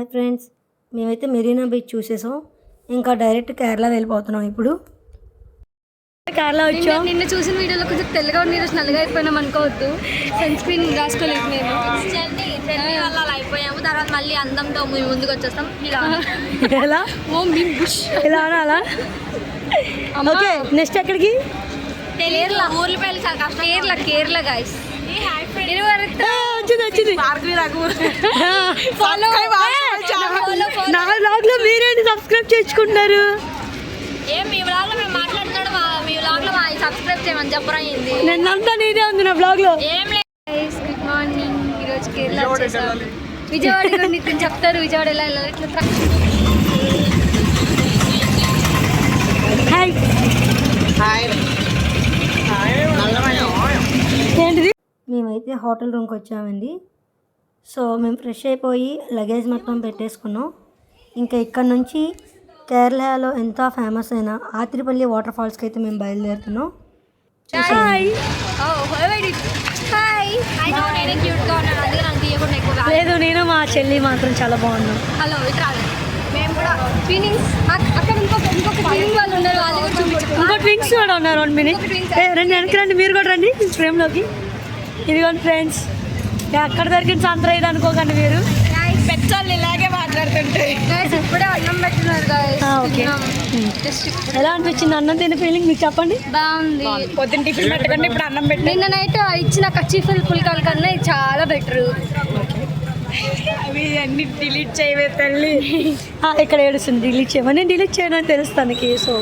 Hi friends, మేమైతే Marina beach చూసేసాం. ఇంకా direct Kerala వెళ్ళిపోతున్నాం. ఇప్పుడు కేరళ వచ్చాం. నిన్న చూసిన వీడియోలో కొంచెం తెల్లగా ఉన్న ఈరోజు నల్లగా అయిపోయినాం అనుకోవద్దు. సన్ స్క్రీన్ రాసుకోలేదు నేను. వల్ల అలా అయిపోయాము. తర్వాత మళ్ళీ అందంతో ముందుకు వచ్చేస్తాం. ఎలా ఎలా అలా ఓకే. నెక్స్ట్ ఎక్కడికి? కేరళ ఊర్లు వెళ్ళి చాలా కష్టం. కేరళ గైస్. నా బ్లాగ్ లో మీరేంటి సబ్స్క్రైబ్ చేసుకుంటున్నారు? ఏం మీ వ్లాగ్ లో మేము మాట్లాడుతున్నాడు, మీ వ్లాగ్ లో సబ్స్క్రైబ్ చేయమని చెప్పరాయింది. నిన్నంతా నీదే ఉంది నా బ్లాగ్ లో. ఏం లేదు. Good morning. ఈరోజు కేరళ వచ్చేసాం. విజయవాడ గురించి కొంచెం చెప్తారు. విజయవాడ ఎలా వెళ్ళాలి ఇట్లా. హాయ్ ఏంటిది? మేమైతే హోటల్ రూమ్కి వచ్చామండి. సో మేము ఫ్రెష్ అయిపోయి లగేజ్ మొత్తం పెట్టేసుకున్నాం. ఇంకా ఇక్కడ నుంచి కేరళలో ఎంతో ఫేమస్ అయిన ఆతిరిపల్లి వాటర్ ఫాల్స్కి అయితే మేము బయలుదేరుతున్నాం. నేనే క్యూట్ గా ఉన్నాను, అందుకే నాకు తీయకుండా ఎక్కువ. లేదు, నేను మా చెల్లి మాత్రం చాలా బాగున్నాం. హలో ఇటు రాదు. మేము కూడా ట్విన్నింగ్స్ అక్కడ ఇంకొక ట్విన్నింగ్ వాళ్ళు ఉన్నారు. వాళ్ళు కూడా చూపించుకో. ఇంకో ట్వింక్స్ కూడా ఉన్నారు. 1 minute రండి, వెనక్కి రండి, మీరు కూడా రండి ఫ్రేమ్లోకి. ఇదిగోండి ఫ్రెండ్స్, ఎక్కడ దొరికిన సంతర ఇది అనుకోకండి మీరు. పెద్దోళ్ళు ఇలాగే మాట్లాడుతుంటాయి. ఇప్పుడే అన్నం పెట్టినారు guys. ఓకే. తిన్నాం. Just ఎలా అనిపించింది అన్నం తినే ఫీలింగ్ మీకు చెప్పండి. బాగుంది. పొద్దున్న టిఫిన్ పెట్టకండి, ఇప్పుడు అన్నం పెట్టి. నిన్న నైట్ ఇచ్చిన కచ్చిఫుల్ పుల్కాల కన్నా ఇది చాలా బెటర్. అవి అన్ని డిలీట్ చేయవే తల్లి. ఇక్కడ ఏడుస్తుంది, డిలీట్ చేయమని. నేను డిలీట్ చేయడం అని తెలుసు తనకి. సో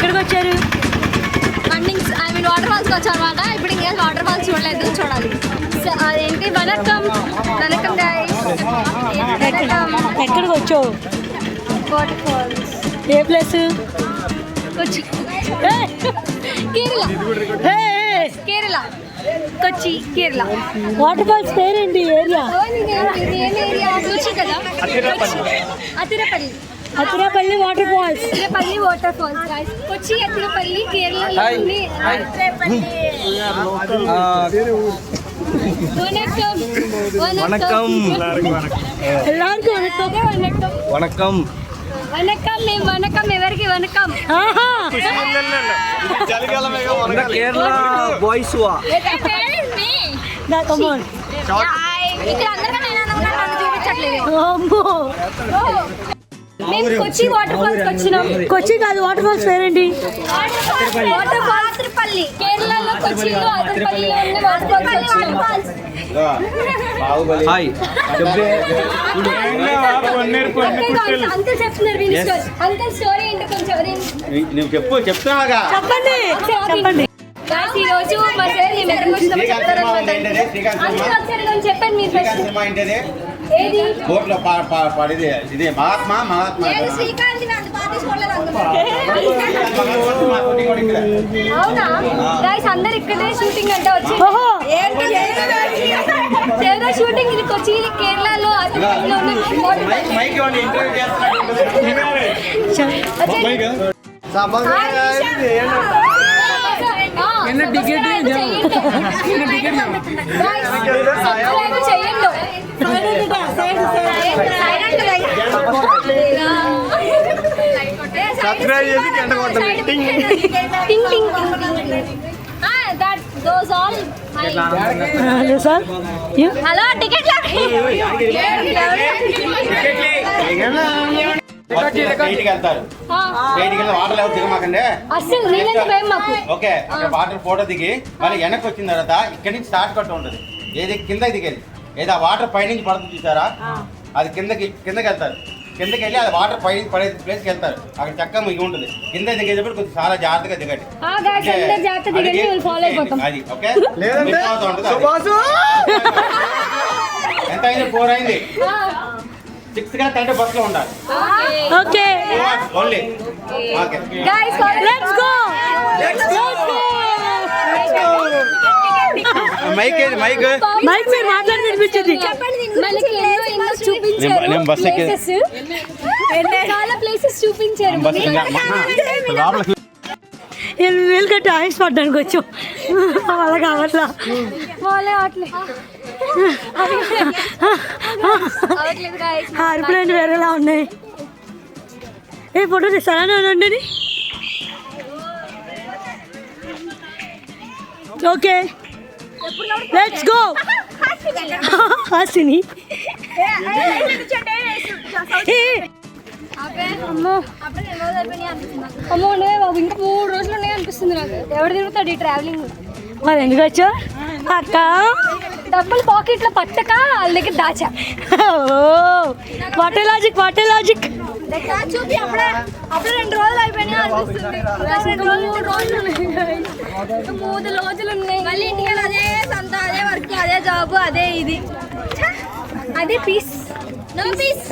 ఎక్కడికి వచ్చారు? రన్నింగ్స్ ఐ మీన్ వాటర్ ఫాల్స్కి వచ్చాను అనమాట. ఇప్పుడు ఇంకా వాటర్ ఫాల్స్ చూడలేదు, చూడాలి. అదేంటి వనక్కం గైస్. ఎక్కడికి వచ్చావు? వాటర్ ఫాల్స్ ఏ place? Kochi, Kerala Kochi Kerala. Water falls పేరేంటి? ఏరియా కొచ్చి కదా, Athirappilly. Athirappilly water falls. Athirappilly water falls guys. Kochi Athirappilly కేరళలో ఉంది. వనక్కం వనక్కం எல்லாருக்கும் வணக்கம். వనక్కం వనక్కం. మేము వనక్కం. ఎవరికి వనక్కం? ఆహా కేరళ బాయ్స్ వా నా కమాన్. ఇక్కడ అందరికీ నేను చూపించట్లేదు. అమ్మో మేము కొచ్చి వాటర్ ఫాల్స్ వచ్చినాం. కొచ్చి కాదు, వాటర్ ఫాల్స్ పేరేంటి? Water falls Athirappilly. కేరళలో కొచ్చిలో అతిరపల్లిలో ఉన్న వాటర్ ఫాల్స్. హాయ్ అంకుల్ చెప్తున్నారు అంకుల్ స్టోరీ ఏంటో కొంచెం నువ్వు చెప్తున్నాగా చెప్పండి. ఈ రోజు మా సార్ ఏం ఎక్కడికి వచ్చినామో చెప్తారన్నమాట. అంకుల్ ఒకసారి కొంచెం చెప్పండి మీరు ఫస్ట్. సినిమా ఏంటది? ఏది? కోర్టులో పడిది ఇది మహాత్మా నేను శ్రీకాంత్ అంత పార్టీ చూడలేదు అవునా గైస్? అందరు ఇక్కడే షూటింగ్ అంటే వచ్చి ఏదో షూటింగ్. ఇది కొచ్చి కేరళలో అతిరపల్లిలో ఉన్న మైక్ ఇంటర్వ్యూ చేస్తున్నాడు. సబ్స్క్రైబ్ చేసి గంట కొట్టండి. టింగ్. Hello sir. హలో టికెట్ బయటికి వెళ్తారు. బయటికి వెళ్ళి వాటర్ ఎవరు దిగమాకండి. అసలు నీళ్ళకి భయం మాకు. ఓకే అక్కడ వాటర్ ఫోటో దిగి మళ్ళీ వెనక్కి వచ్చిన తర్వాత ఇక్కడి నుంచి స్టార్ట్ కట్ట ఉంటుంది. ఏది కిందకి దిగేది ఏదో ఆ వాటర్ పైనుంచి పడుతుంది చూసారా, అది కిందకి వెళ్తారు. కిందకి వెళ్ళి అది వాటర్ పై పడే ప్లేస్కి వెళ్తారు. అక్కడ చక్కగా మీకు ఉంటుంది. కింద దిగేటప్పుడు కొంచెం చాలా జాగ్రత్తగా దిగండి. అది ఓకే. ఎంత అయింది? 4 అయింది. 6 గా తండ్రి బస్సులో ఉండాలి. Okay only okay. Let's go. Mike ఏది? మైక్ మీరు మాట్లాడి వినిపించింది. నేను బస్ ఎక్కి చాలా ప్లేసెస్ చూపించారు. వీళ్ళు కట్టి ఆయిల్స్ పడ్డానికి వచ్చాం. అలా కావట్లా హారిపోయిన వేరేలా ఉన్నాయి. ఏ ఫోటో తీస్తారా ఉండండి. Okay let's go. హాసిని అమ్మో ఉండవే బాబు, ఇంకా 3 రోజులు ఉన్నాయి అనిపిస్తుంది నాకు. ఎవరు తిరుగుతాడు ఈ ట్రావెలింగ్? మరి ఎందుకు వచ్చా అక్క? డబ్బులు పాకెట్లో పట్టక వాళ్ళ దగ్గర దాచా. వాటే లాజిక్ చూపి అప్పుడే 2 రోజులు అయిపోయినాయి అనిపిస్తుంది. 3 రోజులు ఉన్నాయి. 3 రోజులు ఉన్నాయి. మళ్ళీ ఇంటికి అదే సంత, అదే వర్క్, అదే జాబ్, అదే ఇది, అదే పీస్. No piece.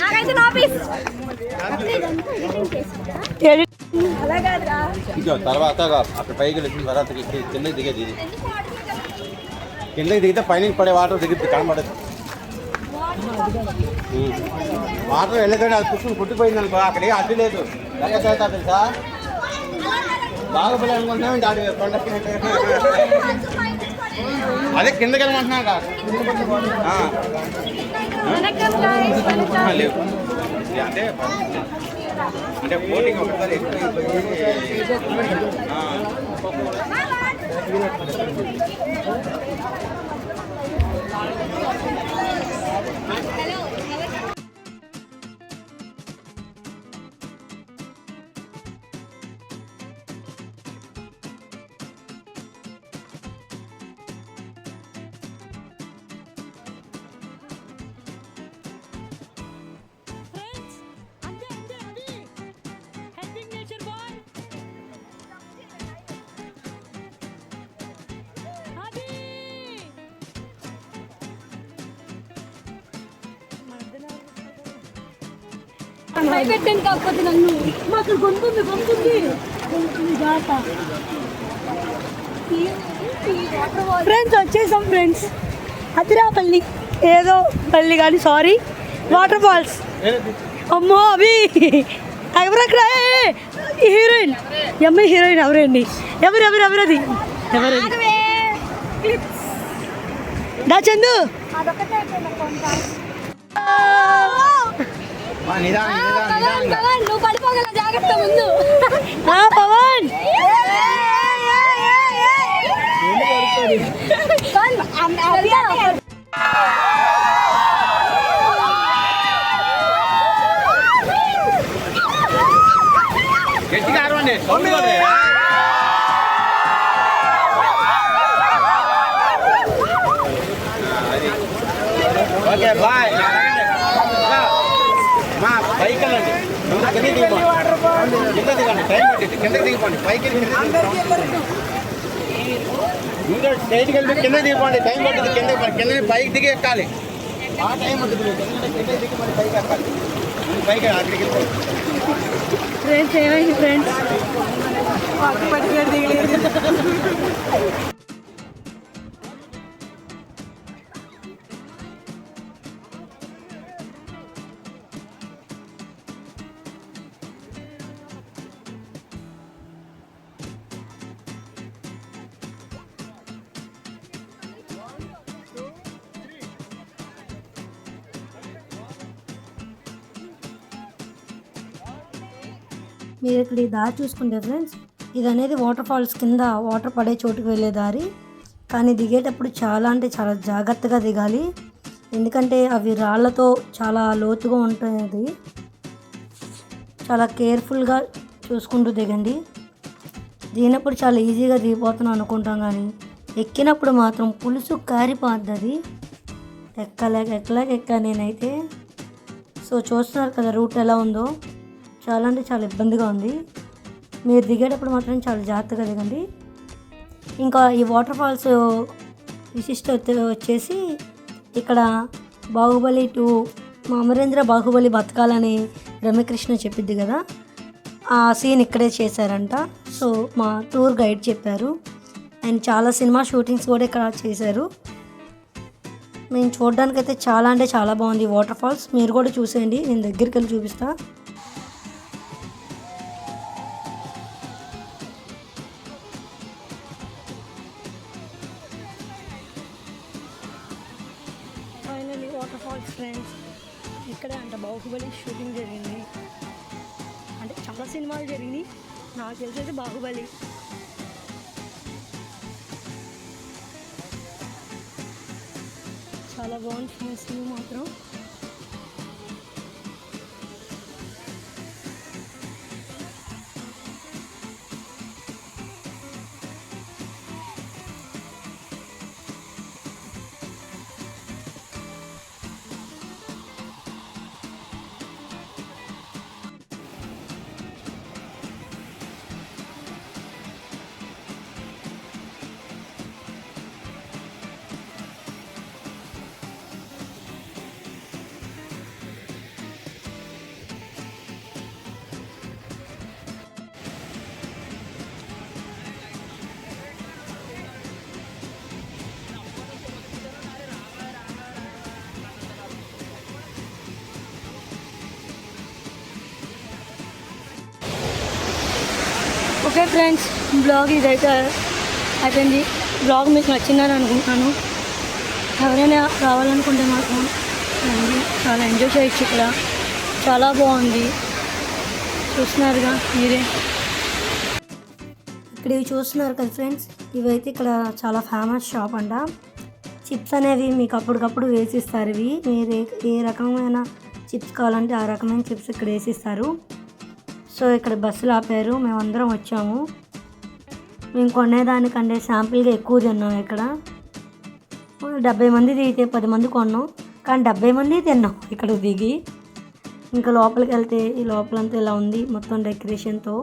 నాకైతే నో పీస్. అలా కాదురా. తర్వాత అక్కడ పైకి వెళ్ళిన తర్వాత కిందకి దిగేది. ఇది కిందకి దిగితే పైన పడే వాటర్ దిగుతుంది, కనబడదు. వాటర్ వెళ్ళగానే అది పుట్టుకుపోయింది అనుకో, అక్కడ అడ్డు లేదు. లెక్క చేస్తా తెలుసా? బాగా పిల్లలు అనుకుంటున్నాం దాడి అదే కిందకి వెళ్ళమంటున్నాం కాదు. లేవు అంటే పోటీకి ఒకసారి భయపెట్టండి కాకపోతే నన్ను మాకు గొంతుంది ఫ్రెండ్స్ వచ్చేసాం ఫ్రెండ్స్ అతిరాపల్లి ఏదో పల్లి కానీ సారీ వాటర్ ఫాల్స్ అమ్మో అవి ఎవరక్కడ హీరోయిన్ అమ్మాయి హీరోయిన్ ఎవరండి ఎవరది దా చందు నువ్వు పడిపోగల జాగ్రత్త ముందు పవన్ గట్టిగా అరవండి ఓకే బాయ్ మా పైకి వెళ్ళండి కిందకి దిగిపోండి టైం పట్టింది కిందకి దిగిపోండి పైకి ఇంకా స్టేట్కి వెళ్ళి కిందకి దిగిపోండి టైం పట్టింది కింద పైకి దిగి ఎక్కాలి ఆ టైం ఉంటుంది కిందకి దిగి మళ్ళీ పైకి ఎక్కాలి పైకి అక్కడికి వెళ్ళిపోండి ఫ్రెండ్స్ ఏమైంది ఫ్రెండ్స్ మీరు ఇక్కడ ఈ దారి చూసుకుంటే ఫ్రెండ్స్ ఇది అనేది వాటర్ ఫాల్స్ కింద వాటర్ పడే చోటుకు వెళ్ళే దారి. కానీ దిగేటప్పుడు చాలా అంటే చాలా జాగ్రత్తగా దిగాలి, ఎందుకంటే అవి రాళ్ళతో చాలా లోతుగా ఉంటుంది. చాలా కేర్ఫుల్గా చూసుకుంటూ దిగండి. దిగినప్పుడు చాలా ఈజీగా దిగిపోతున్నాం అనుకుంటాం, కానీ ఎక్కినప్పుడు మాత్రం పులుసు కారిపోద్ది. ఎక్కలేక నేనైతే. సో చూస్తున్నారు కదా రూట్ ఎలా ఉందో, చాలా అంటే చాలా ఇబ్బందిగా ఉంది. మీరు దిగేటప్పుడు మాత్రం చాలా జాగ్రత్తగా దిగండి. ఇంకా ఈ వాటర్ ఫాల్స్ విశిష్టత వచ్చేసి ఇక్కడ బాహుబలి 2 మా అమరేంద్ర బాహుబలి బతకాలని రమ్యకృష్ణ చెప్పిద్ది కదా, ఆ సీన్ ఇక్కడే చేశారంట. సో మా టూర్ గైడ్ చెప్పారు. అండ్ చాలా సినిమా షూటింగ్స్ కూడా ఇక్కడ చేశారు. మేము చూడడానికైతే చాలా అంటే చాలా బాగుంది వాటర్ ఫాల్స్. మీరు కూడా చూసేయండి, నేను దగ్గరికి వెళ్ళి చూపిస్తా. ఫైనల్లీ వాటర్ ఫాల్స్ ఫ్రెండ్స్, ఇక్కడే అంట బాహుబలి షూటింగ్ జరిగింది. అంటే చాలా సినిమాలు జరిగింది, నాకు తెలిసేది బాహుబలి. చాలా బాగుంది ఫ్రెండ్స్ వ్యూ మాత్రం. ఓకే ఫ్రెండ్స్, బ్లాగ్ ఇదైతే అయిపోయింది. బ్లాగ్ మీకు నచ్చిందని అనుకుంటున్నాను. ఎవరైనా రావాలనుకుంటే మాత్రం రండి, చాలా ఎంజాయ్ చేయొచ్చు. ఇక్కడ చాలా బాగుంది, చూస్తున్నారుగా మీరే. ఇక్కడ ఇవి చూస్తున్నారు కదా ఫ్రెండ్స్, ఇవైతే ఇక్కడ చాలా ఫేమస్ షాప్ అంట. చిప్స్ అనేవి మీకు అప్పటికప్పుడు వేసిస్తారు. ఇవి మీరు ఏ రకమైన చిప్స్ కావాలంటే ఆ రకమైన చిప్స్ ఇక్కడ వేసిస్తారు. సో ఇక్కడ బస్సులు ఆపారు, మేమందరం వచ్చాము. మేము కొనేదానికంటే శాంపిల్గా ఎక్కువ తిన్నాం. ఇక్కడ 70 మంది దిగితే 10 మంది కొన్నాం, కానీ 70 మంది తిన్నాం ఇక్కడ దిగి. ఇంకా లోపలికి వెళ్తే ఈ లోపలంతా ఇలా ఉంది, మొత్తం డెకరేషన్తో.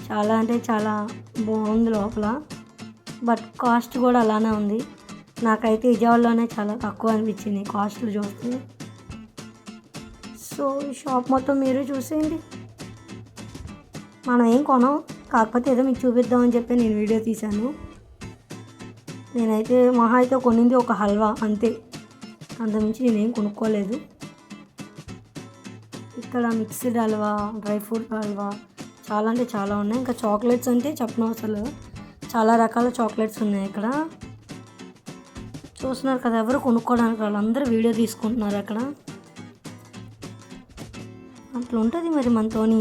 చాలా అంటే చాలా బాగుంది లోపల, బట్ కాస్ట్ కూడా అలానే ఉంది. నాకైతే విజయవాడలోనే చాలా తక్కువ అనిపించింది కాస్ట్లు చూస్తే. సో ఈ షాప్ మొత్తం మీరు చూసేయండి. మనం ఏం కొనం, కాకపోతే ఏదో మీకు చూపిద్దామని చెప్పి నేను వీడియో తీశాను. నేనైతే మహా అయితే కొనింది ఒక హల్వా అంతే, అంతకుమించి నేనేం కొనుక్కోలేదు. ఇక్కడ mixed halwa, dry fruit halwa చాలా అంటే చాలా ఉన్నాయి. ఇంకా చాక్లెట్స్ అంటే చెప్పనవసరం లేదు, చాలా రకాల చాక్లెట్స్ ఉన్నాయి ఇక్కడ. చూస్తున్నారు కదా, ఎవరు కొనుక్కోవడానికి వాళ్ళందరూ వీడియో తీసుకుంటున్నారు అక్కడ. అట్లా ఉంటుంది మరి మనతోని.